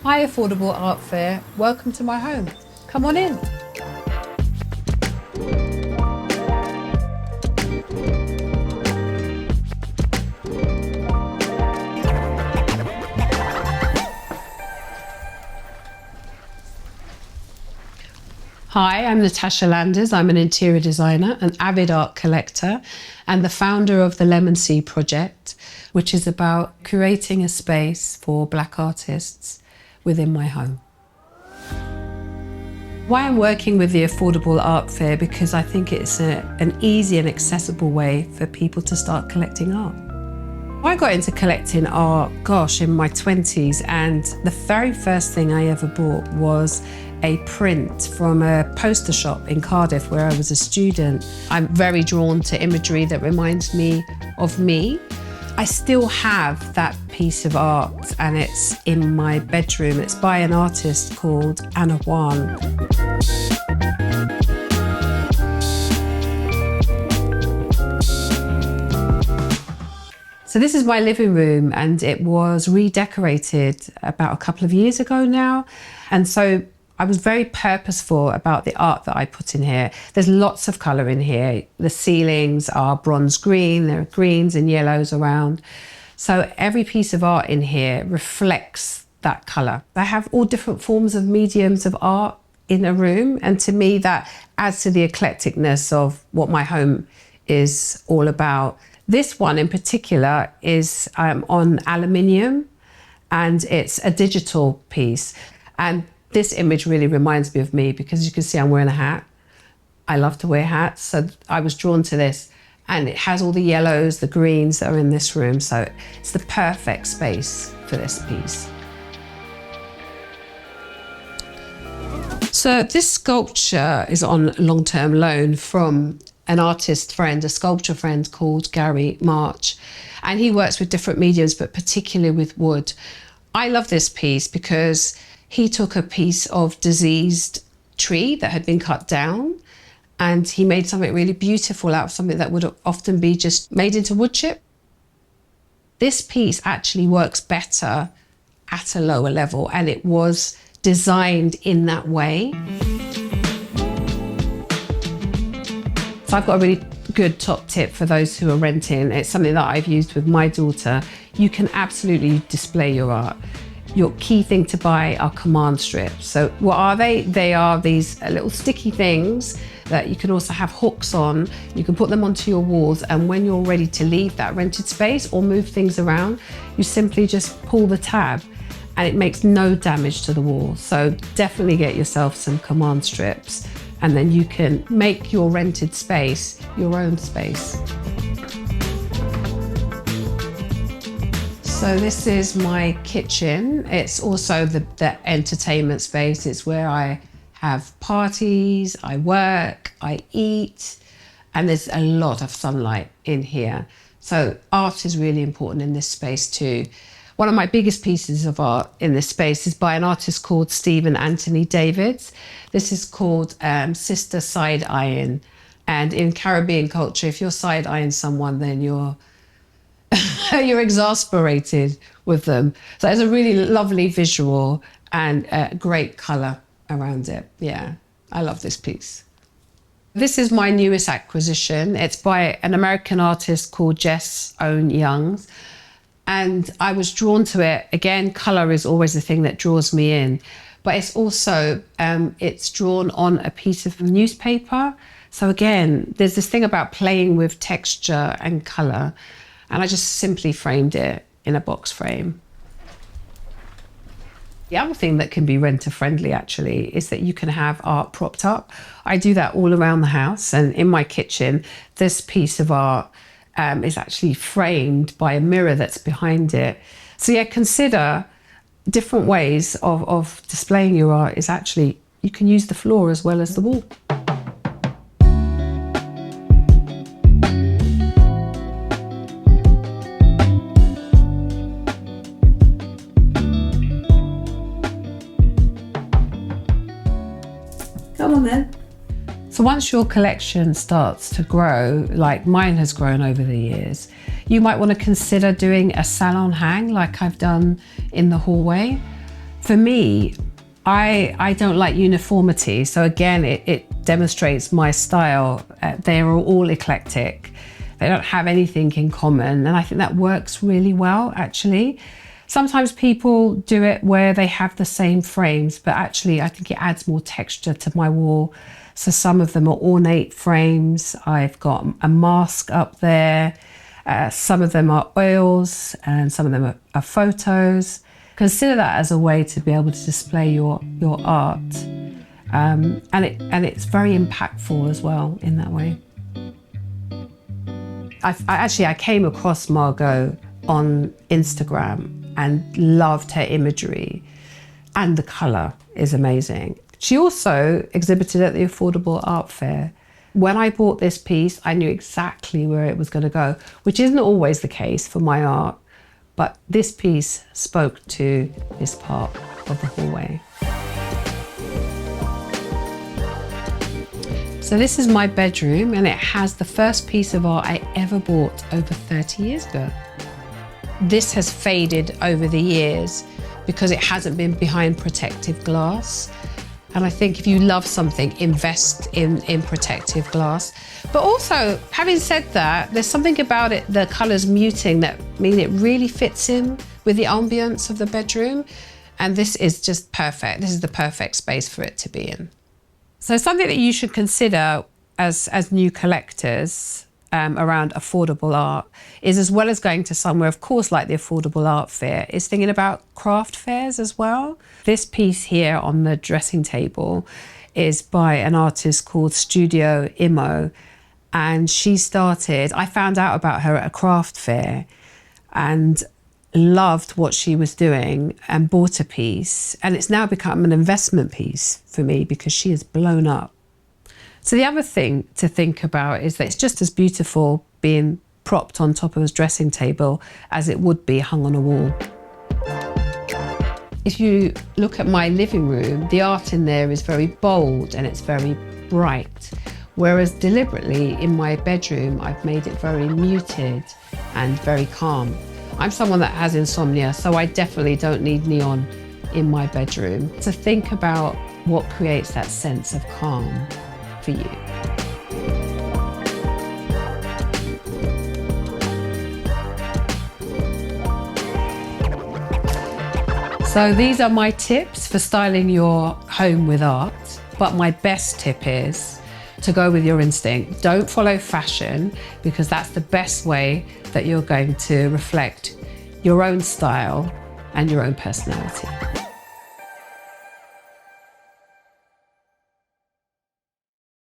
Hi Affordable Art Fair, welcome to my home. Come on in. Hi, I'm Natasha Landers. I'm an interior designer, an avid art collector, and the founder of the Lemon Seed Project, which is about curating a space for Black artists within my home. Why I'm working with the Affordable Art Fair, because I think it's an easy and accessible way for people to start collecting art. I got into collecting art, in my 20s, and the very first thing I ever bought was a print from a poster shop in Cardiff where I was a student. I'm very drawn to imagery that reminds me of me. I still have that piece of art and it's in my bedroom. It's by an artist called Juan. So this is my living room and it was redecorated about a couple of years ago now. And so I was very purposeful about the art that I put in here. There's lots of colour in here. The ceilings are bronze green, there are greens and yellows around. So every piece of art in here reflects that colour. I have all different forms of mediums of art in a room, and to me that adds to the eclecticness of what my home is all about. This one in particular is on aluminium and it's a digital piece. And this image really reminds me of me because as you can see I'm wearing a hat. I love to wear hats, so I was drawn to this and it has all the yellows, the greens that are in this room, so it's the perfect space for this piece. So this sculpture is on long-term loan from an artist friend, a sculpture friend called Gary March, and he works with different mediums but particularly with wood. I love this piece because he took a piece of diseased tree that had been cut down and he made something really beautiful out of something that would often be just made into wood chip. This piece actually works better at a lower level and it was designed in that way. So I've got a really good top tip for those who are renting. It's something that I've used with my daughter. You can absolutely display your art. Your key thing to buy are command strips. So what are they? They are these little sticky things that you can also have hooks on. You can put them onto your walls, and when you're ready to leave that rented space or move things around, you simply just pull the tab and it makes no damage to the wall. So definitely get yourself some command strips and then you can make your rented space your own space. So this is my kitchen. It's also the entertainment space. It's where I have parties, I work, I eat, and there's a lot of sunlight in here. So art is really important in this space too. One of my biggest pieces of art in this space is by an artist called Stephen Anthony Davids. This is called Sister Side Eyeing. And in Caribbean culture, if you're side eyeing someone, then you're exasperated with them. So it's a really lovely visual and great colour around it. Yeah, I love this piece. This is my newest acquisition. It's by an American artist called Jess Owens Young. And I was drawn to it. Again, colour is always the thing that draws me in. But it's also, it's drawn on a piece of newspaper. So again, there's this thing about playing with texture and colour. And I just simply framed it in a box frame. The other thing that can be renter friendly actually is that you can have art propped up. I do that all around the house, and in my kitchen, this piece of art is actually framed by a mirror that's behind it. So yeah, consider different ways of displaying your art is actually, you can use the floor as well as the wall. Come on then. So once your collection starts to grow, like mine has grown over the years, you might want to consider doing a salon hang like I've done in the hallway. For me, I don't like uniformity. So again, it demonstrates my style. They're all eclectic. They don't have anything in common. And I think that works really well, actually. Sometimes people do it where they have the same frames, but actually I think it adds more texture to my wall. So some of them are ornate frames. I've got a mask up there. Some of them are oils and some of them are photos. Consider that as a way to be able to display your art. And it's very impactful as well in that way. I came across Margot on Instagram and loved her imagery, and the colour is amazing. She also exhibited at the Affordable Art Fair. When I bought this piece, I knew exactly where it was going to go, which isn't always the case for my art, but this piece spoke to this part of the hallway. So this is my bedroom, and it has the first piece of art I ever bought over 30 years ago. This has faded over the years because it hasn't been behind protective glass. And I think if you love something, invest in protective glass. But also, having said that, there's something about it, the colours muting, that mean it really fits in with the ambience of the bedroom. And this is just perfect. This is the perfect space for it to be in. So something that you should consider as new collectors around affordable art is, as well as going to somewhere, of course, like the Affordable Art Fair, is thinking about craft fairs as well. This piece here on the dressing table is by an artist called Studio Imo, and I found out about her at a craft fair and loved what she was doing and bought a piece, and it's now become an investment piece for me because she has blown up. So the other thing to think about is that it's just as beautiful being propped on top of a dressing table as it would be hung on a wall. If you look at my living room, the art in there is very bold and it's very bright, whereas deliberately in my bedroom, I've made it very muted and very calm. I'm someone that has insomnia, so I definitely don't need neon in my bedroom. So think about what creates that sense of calm for you. So these are my tips for styling your home with art, but my best tip is to go with your instinct. Don't follow fashion, because that's the best way that you're going to reflect your own style and your own personality.